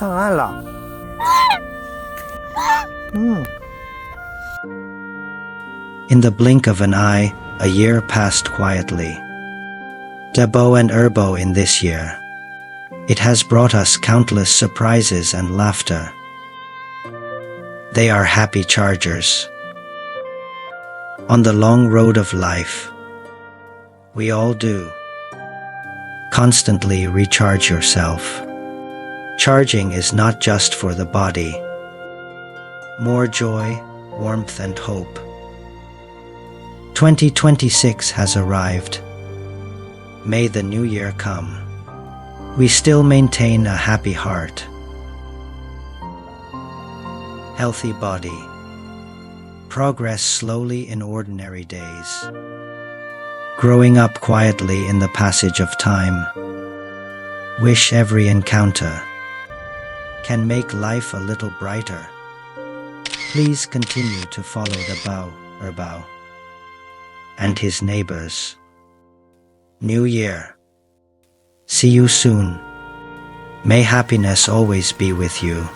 上岸了。In the blink of an eye, a year passed quietly. Dabao and Erbao in this year. It has brought us countless surprises and laughter. They are happy chargers. On the long road of life, we all do. Constantly recharge yourself. Charging is not just for the body. More joy, warmth, and hope. 2026 has arrived. May the new year come. We still maintain a happy heart, healthy body, progress slowly in ordinary days, growing up quietly in the passage of time. Wish every encounter can make life a little brighter. Please continue to follow Dabao Erbao and his neighbors. New Year. See you soon. May happiness always be with you.